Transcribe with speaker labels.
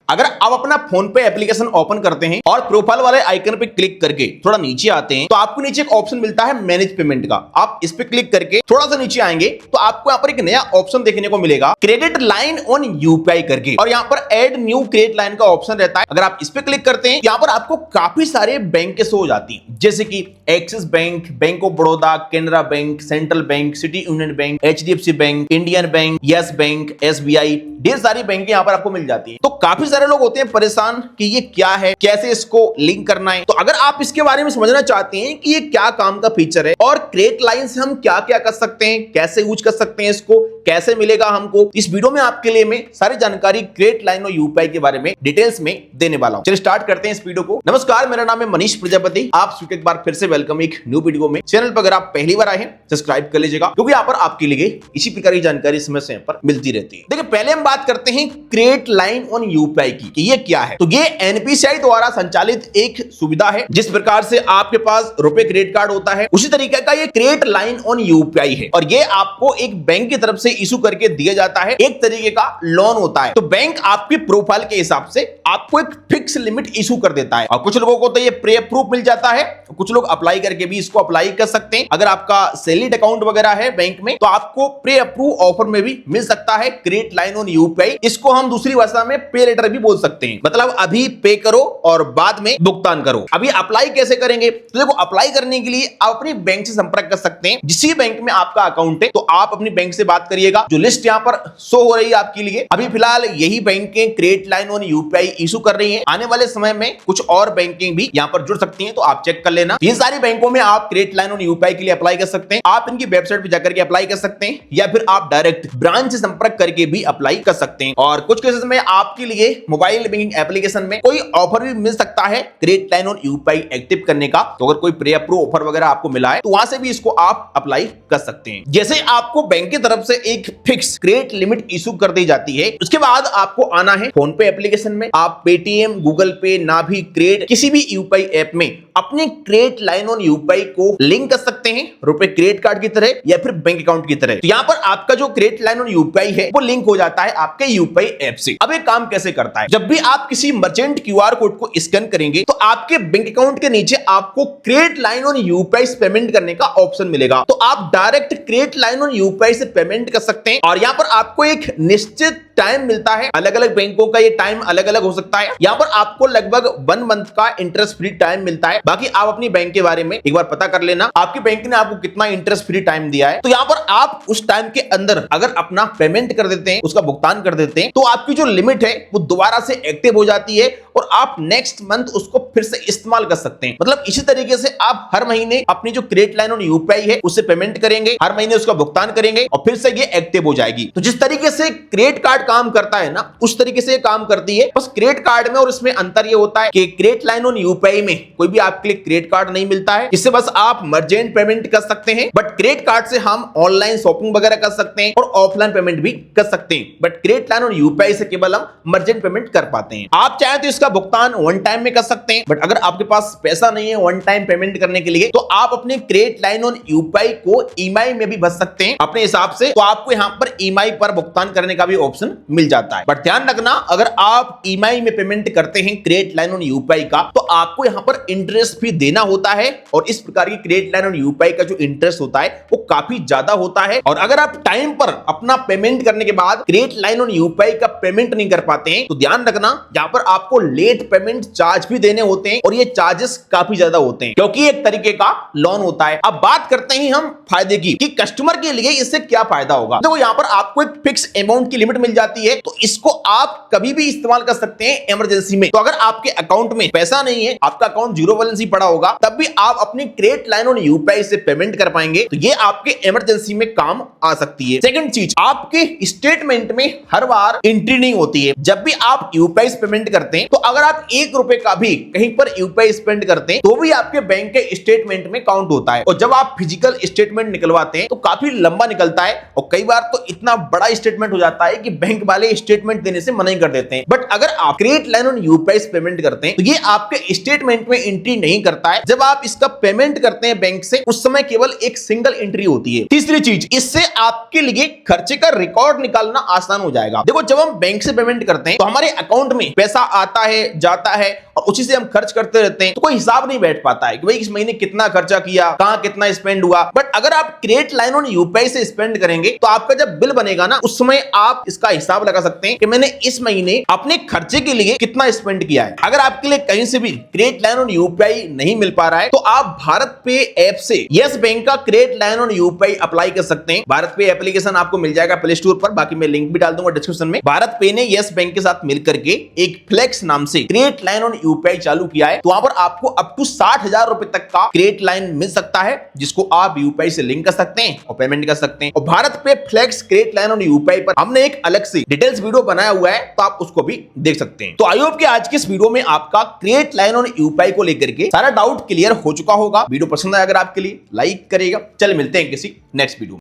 Speaker 1: अगर आप अपना फोन पे एप्लीकेशन ओपन करते हैं और प्रोफाइल वाले आइकन पे क्लिक करके थोड़ा नीचे आते हैं तो आपको नीचे एक ऑप्शन मिलता है मैनेज पेमेंट का। आप इस पे क्लिक करके थोड़ा सा नीचे आएंगे तो आपको यहाँ पर एक नया ऑप्शन देखने को मिलेगा क्रेडिट लाइन ऑन यूपीआई करके, और यहाँ पर ऐड न्यू क्रेडिट लाइन का ऑप्शन रहता है। अगर आप इस पे क्लिक करते हैं यहाँ पर आपको काफी सारे बैंक के शो हो जाती है, जैसे कि axis bank, bank of Baroda, Canara bank, central bank, city union bank, HDFC bank, Indian bank, yes bank, SBI, ढेर सारी बैंक यहाँ पर आपको मिल जाती है। तो काफी सारे लोग होते हैं परेशान कि ये क्या है, कैसे इसको लिंक करना है। तो अगर आप इसके बारे में समझना चाहते हैं कि ये क्या काम का फीचर है और क्रेडिट लाइन से हम क्या क्या कर सकते हैं, कैसे यूज कर सकते हैं, इसको कैसे मिलेगा हमको, इस वीडियो में आपके लिए मैं सारी जानकारी क्रेडिट लाइन और यूपीआई के बारे में डिटेल्स में देने वाला हूं। चलिए स्टार्ट करते हैं इस वीडियो को। नमस्कार, मेरा नाम है मनीष प्रजापति। आप सभी एक बार फिर से वेलकम एक न्यू वीडियो में। चैनल पर अगर आप पहली बार आए हैं सब्सक्राइब कर लीजिएगा, क्योंकि यहाँ पर आपके लिए इसी प्रकार की जानकारी समय समय पर मिलती रहती है। देखिए, पहले हम बात करते हैं क्रेडिट लाइन ऑन यूपीआई की कि ये क्या है। तो ये एनपीसीआई द्वारा संचालित एक सुविधा है। जिस प्रकार से आपके पास रुपए क्रेडिट कार्ड होता है, उसी तरीके का ये क्रेडिट लाइन ऑन यूपीआई है, और ये आपको एक बैंक की तरफ से इशू करके दिया जाता है। एक तरीके का लोन होता है। तो बैंक आपकी प्रोफाइल के हिसाब से आपको एक फिक्स लिमिट इशू कर देता है, और कुछ लोगों को तो ये प्री अप्रूव मिल जाता है, कुछ लोग अप्लाई करके भी इसको अप्लाई कर सकते हैं। अगर आपका सैलरीड अकाउंट वगैरह है बैंक में तो आपको प्री अप्रूव ऑफर में भी मिल सकता है क्रेडिट लाइन ऑन यूपीआई। इसको हम दूसरी भाषा में पे लेटर भी बोल सकते हैं, मतलब अभी पे करो और बाद में भुगतान करो। अभी अप्लाई कैसे करेंगे? तो देखो, अप्लाई करने के लिए आप अपनी बैंक से संपर्क कर सकते हैं। जिस बैंक में आपका अकाउंट है तो आप अपनी बैंक से बात करिएगा। जो लिस्ट यहाँ पर शो हो रही है आपके लिए, अभी फिलहाल यही बैंकें credit line on UPI issue कर रही है। आने वाले समय में कुछ और बैंकें भी यहाँ पर जुड़ सकती हैं, तो आप चेक कर लेना। ये सारी बैंकों में आप क्रेडिट लाइन ऑन यूपीआई के लिए अप्लाई कर सकते हैं। आप इनकी वेबसाइट पर जाकर के अप्लाई कर सकते हैं, या फिर आप डायरेक्ट ब्रांच से संपर्क करके भी अप्लाई कर सकते हैं। और कुछ केसेस में आपके लिए मोबाइल बैंकिंग एप्लीकेशन में कोई ऑफर भी मिल सकता है credit line on UPI active करने का। तो अगर कोई प्री अप्रूव ऑफर वगैरह आपको मिला है तो वहां से भी इसको आप अप्लाई कर सकते हैं। जैसे आपको बैंक की तरफ से एक फिक्स क्रेडिट लिमिट इशू कर दी जाती है, उसके बाद आपको आना है फोन पे एप्लीकेशन में। आप पेटीएम, गूगल पे, नाभी क्रेडिट, किसी भी यूपीआई ऐप में अपने क्रेडिट लाइन ऑन यूपीआई को लिंक कर सकते हैं, रुपए क्रेडिट कार्ड की तरह या फिर बैंक अकाउंट की तरह। तो यहाँ पर आपका जो क्रेडिट लाइन ऑन यूपीआई है वो लिंक हो जाता है आपके यूपीआई ऐप से। अब ये काम कैसे करता है? जब भी आप किसी मर्चेंट क्यूआर कोड को स्कैन करेंगे तो आपके बैंक अकाउंट के नीचे आपको क्रेडिट लाइन ऑन यूपीआई से पेमेंट करने का ऑप्शन मिलेगा। तो आप direct credit line on UPI से पेमेंट कर सकते हैं, और यहाँ पर आपको एक निश्चित टाइम मिलता है। अलग अलग बैंकों का ये टाइम अलग अलग हो सकता है। यहाँ पर आपको लगभग 1 मंथ का इंटरेस्ट फ्री टाइम मिलता है। बाकी आप अपनी बैंक के बारे में एक बार पता कर लेना, आपके बैंक ने आपको कितना इंटरेस्ट फ्री टाइम दिया है। तो यहाँ पर आप उस टाइम के अंदर अगर अपना पेमेंट कर देते हैं, उसका भुगतान कर देते हैं, तो आपकी जो लिमिट है वो दोबारा से एक्टिव हो जाती है, और आप नेक्स्ट मंथ उसको फिर से इस्तेमाल कर सकते हैं। मतलब इसी तरीके से आप हर महीने अपनी जो क्रेडिट लाइन ऑन यूपीआई है उससे पेमेंट करेंगे, हर महीने उसका भुगतान करेंगे, और फिर से ये एक्टिव हो जाएगी। तो जिस तरीके से क्रेडिट कार्ड काम करता है ना, उस तरीके से काम करती है। बस क्रेडिट कार्ड में और इसमें अंतर ये होता है कि क्रेडिट लाइन ऑन यूपीआई में कोई भी आपके लिए क्रेडिट कार्ड नहीं मिलता है, इससे बस आप मर्चेंट पेमेंट कर सकते हैं। बट क्रेडिट कार्ड से हम ऑनलाइन शॉपिंग वगैरह कर सकते हैं और ऑफलाइन पेमेंट भी कर सकते हैं। But credit line on UPI से केवल हम मर्चेंट पेमेंट कर पाते हैं। आप चाहे तो इसका भुगतान वन टाइम में कर सकते हैं, बट अगर आपके पास पैसा नहीं है वन टाइम पेमेंट करने के लिए, तो आप अपने क्रेडिट लाइन ऑन यूपीआई को ईएमआई में भी भर सकते हैं अपने हिसाब से। तो आपको यहाँ पर ईएमआई पर भुगतान करने का भी ऑप्शन मिल जाता है। बट ध्यान रखना, अगर आप ईएमआई में पेमेंट करते हैं क्रेडिट लाइन ऑन यूपीआई का, तो आपको यहाँ पर इंटरेस्ट भी देना होता है, और इस प्रकार की क्रेडिट लाइन ऑन यूपीआई का जो इंटरेस्ट होता है वो काफी ज्यादा होता है। और अगर आप टाइम पर अपना पेमेंट करने के बाद क्रेडिट लाइन ऑन यूपीआई का पेमेंट नहीं कर पाते हैं, तो ध्यान रखना, यहाँ पर आपको लेट पेमेंट चार्ज भी देने होते हैं, और ये चार्जेस काफी ज्यादा होते हैं, क्योंकि एक तरीके का लोन होता है। अब बात करते हैं हम फायदे की कि कस्टमर के लिए इससे क्या फायदा होगा। देखो, यहाँ पर आपको एक फिक्स अमाउंट की लिमिट मिल जाती है, तो इसको आप कभी भी इस्तेमाल कर सकते हैं इमरजेंसी में। तो अगर आपके अकाउंट में पैसा नहीं है, आपका अकाउंट जीरो बैलेंस ही पड़ा होगा, तब भी आप अपनी क्रेडिट लाइन ऑन यूपीआई से पेमेंट कर पाएंगे। तो ये आपके इमरजेंसी में काम आ सकती है। सेकंड चीज, आपके स्टेटमेंट में हर बार एंट्री नहीं होती है। जब भी आप यूपीआई से पेमेंट करते हैं तो अगर आप 1 रुपए का भी कहीं पर यूपीआई स्पेंड करते हैं तो भी आपके बैंक के स्टेटमेंट में काउंट होता है। और जब आप फिजिकल स्टेटमेंट निकलवाते हैं तो काफी लंबा निकलता है और कई बार तो इतना बड़ा स्टेटमेंट हो जाता है कि बैंक वाले स्टेटमेंट देने से मना ही कर देते हैं। बट अगर आप credit line on UPI payment करते हैं तो ये आपके स्टेटमेंट में एंट्री नहीं करता है। जब आप इसका पेमेंट करते हैं बैंक से उस समय केवल एक सिंगल एंट्री होती है। तीसरी चीज, इससे आपके लिए खर्चे का रिकॉर्ड निकालना आसान हो जाएगा। देखो जब हम बैंक से पेमेंट करते हैं तो हमारे अकाउंट में पैसा आता है जाता है और उसी से हम खर्च करते रहते हैं, तो कोई हिसाब नहीं बैठ पाता है कि भाई इस महीने कितना खर्चा किया, कहां कितना स्पेंड हुआ। बट अगर आप क्रेडिट लाइन ऑन यूपीआई से स्पेंड करेंगे तो आपका जब बिल बनेगा ना उस समय आप इसका हिसाब लगा सकते हैं कि मैंने इस महीने अपने खर्चे के लिए कितना स्पेंड किया है। अगर आपके लिए कहीं से भी क्रेडिट लाइन ऑन यूपीआई नहीं मिल पा रहा है तो आप भारत पे ऐप से यस बैंक का credit line on UPI apply कर सकते हैं। भारत पे एप्लीकेशन आपको मिल जाएगा प्ले स्टोर पर, बाकी मैं लिंक भी डाल दूंगा डिस्क्रिप्शन में। भारत पे ने यस बैंक के साथ मिलकर के एक फ्लेक्स नाम से क्रेडिट लाइन ऑन यूपीआई चालू किया है। तो वहां पर आपको अप टू 60,000 रुपए तक का क्रेडिट लाइन मिल सकता है जिसको आप यूपीआई से लिंक कर सकते हैं और पेमेंट कर सकते हैं। और BharatPe flex credit line on UPI पर हमने एक अलग से डिटेल्स वीडियो बनाया हुआ है, तो आप उसको भी देख सकते हैं। तो आई होप कि आज की इस वीडियो में आपका क्रेडिट लाइन ऑन यूपीआई को लेकर के सारा डाउट क्लियर हो चुका होगा। वीडियो पसंद आया अगर आपके लिए लाइक करेगा। चल मिलते हैं किसी नेक्स्ट वीडियो में।